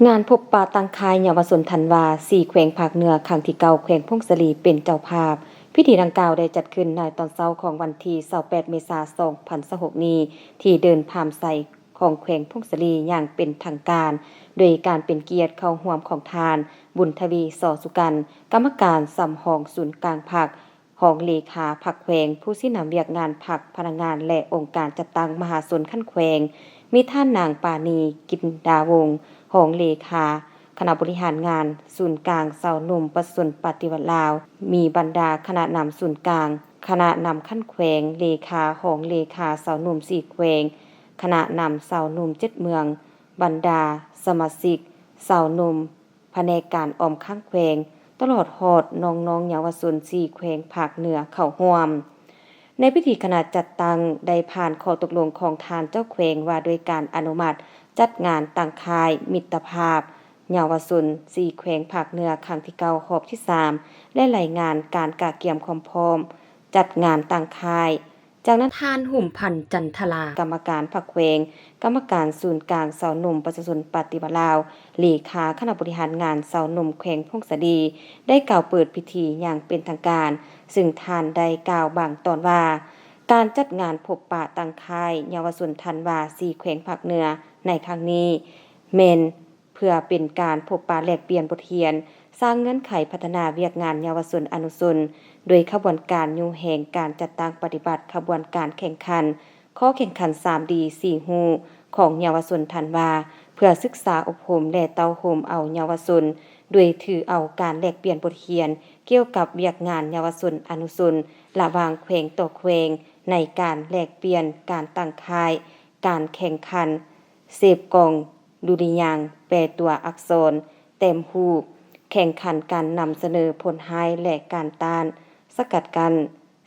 งานพบปะตังคายเยาวชนธันวา4แขวงภาคเหนือครั้งที่9แขวงพงศลีเป็นเจ้าภาพพิธีดังกล่าวได้จัดขึ้นในตอนเช้าของวันที่28เมษายน2026นี้ที่เดินพามไซของแขวงพงศลีอย่างเป็นทางการโดยการเป็นเกียรติเข้าร่วมของทานบุญทวีสอสุกันกรรมการสำหองศูนย์กลางพรรคหองเลขาพรรคแขวงผู้ที่นำเวียกงานพรรคพนักงานและองค์การจัดตั้งมหาชนขั้นแขวงมีท่านนางปานีกินดาวงศ์หองเลขาคณะบริหารงานศูนย์กลางสาวหนุ่มประชาชนปฏิวัติลาวมีบรรดาคณะนำศูนย์กลางคณะนำขั้นแขวงเลขาหองเลขาสาวหนุ่ม4แขวงคณะนำสาวหนุ่ม7เมืองบรรดาสมาชิกสาวหนุ่มแผนกการออมข้างแขวงตลอดฮอดน้องๆเยาวชน4แขวงภาคเหนือเข้าร่วมในพิธีคณะจัดตั้งได้ผ่านข้อตกลงของทานเจ้าแขวงว่าโดยการอนุมัติจัดงานตั้งค่ายมิตรภาพเยาวชน4แขวงภาคเหนือครั้งที่9รอบที่3และรายงานการกะเกียมความพร้อมจัดงานตั้งค่ายจากนั้นทานหุ่มพันธ์จันทลากรรมการพรรคแขวงกรรมการศูนย์กลางสาวหนุ่มประชาชนปฏิบัติลาวเลขาคณะบริหารงานสาวหนุ่มแขวงพงศดีได้กล่าวเปิดพิธีอย่างเป็นทางการซึ่งทานได้กล่าวบางตอนว่าการจัดงานพบปะตั้งค่ายเยาวชนธันวา4แขวงภาคเหนือในครั้งนี้เมนเพื่อเป็นการพบปะแลกเปลี่ยนบทเรียนสร้างเงื่อนไขพัฒนาเวียกงานเยาวชนอนุชนโดยขบวนการยูแห่งการจัดตั้งปฏิบัติขบวนการแข่งขันข้อแข่งขัน 3D 4ฮูของเยาวชนธันวาเพื่อศึกษาอบรมและเต้าโฮมเอาเยาวชนโดยถือเอาการแลกเปลี่ยนบทเรียนเกี่ยวกับเวียกงานเยาวชนอนุชนระหว่างแขวงต่อแขวงในการแลกเปลี่ยนการตั้งค่ายการแข่งขันเสพกองดุริยางค์แปลตัวอักษรเต็มรูปแข่งขันการนำเสนอผลให้และการต้านสกัดกั้น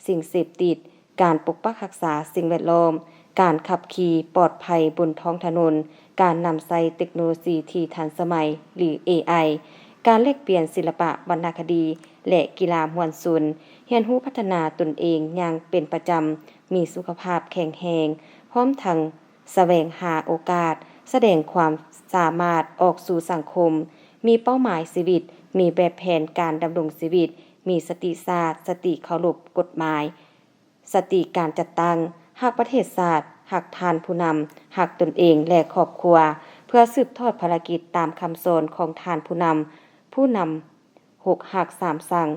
สิ่งเสพติดการปกปักรักษาสิ่งแวดล้อมการขับขี่ปลอดภัยบนท้องถนนการนำใช้เทคโนโลยีที่ทันสมัยหรือ AI การแลกเปลี่ยนศิลปะวรรณคดีและกีฬามวลชนเรียนรู้พัฒนาตนเองอย่างเป็นประจำมีสุขภาพแข็งแรงพร้อมทั้งแสวงหาโอกาสแสดงความสามารถออกสู่สังคมมีเป้าหมายชีวิตมีแบบแผนการดำรงชีวิตมีสติศาสตร์สติเคารพกฎหมายสติการจัดตั้งหักประเทศชาติหักทานผู้นำหักตนเองและครอบครัวเพื่อสืบทอดภารกิจตามคำสอนของทานผู้นำ6หัก3สั่ง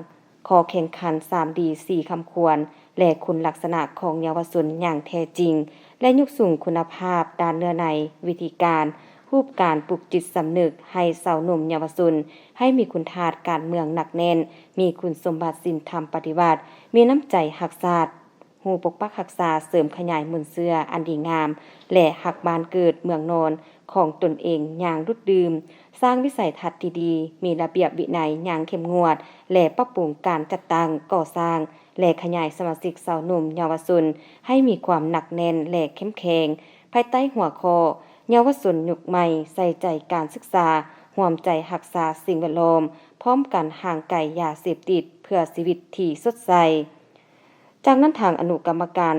ขอแข่งขัน 3D 4คำควรและคุณลักษณะของเยาวชนอย่างแท้จริงและยกสูงคุณภาพด้านเนื้อในวิธีการรูปการปลุกจิตสำนึกให้สาวหนุ่มเยาวชนให้มีคุณธาตุการเมืองหนักแน่นมีคุณสมบัติศีลธรรมปฏิบัติมีน้ำใจหักศาสตร์หูปกปักรักษาเสริมขยายมุนเสื้ออันดีงามและหักบ้านเกิดเมืองนอนของตนเองอย่างรุดดื่มสร้างวิสัยทัศน์ที่ดีมีระเบียบวินัยอย่างเข้มงวดและปรับปรุงการจัดตั้งก่อสร้างและขยายสมาชิกสาวหนุ่มเยาวชนให้มีความหนักแน่นและเข้มแข็งภายใต้หัวข้อเยาวชนยุคใหม่ใส่ใจการศึกษาร่วมใจรักษาสิ่งแวดล้อมพร้อมกันห่างไกลยาเสพติดเพื่อชีวิตที่สดใสจากนั้นทางอนุกรรมการ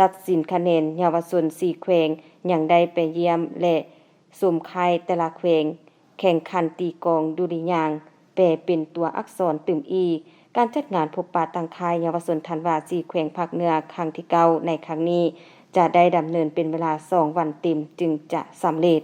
ตัดสินคะแนนเยาวชน4แขวงยังได้ไปเยี่ยมและสุ่มค่ายแต่ละแขวงแข่งขันตีกลองดุริยางค์แปลเป็นตัวอักษรตึมอีการจัดงานพบปะตั้งค่ายเยาวชนธันวา4แขวงภาคเหนือครั้งที่9ในครั้งนี้จะได้ดำเนินเป็นเวลา2วันเต็มจึงจะสำเร็จ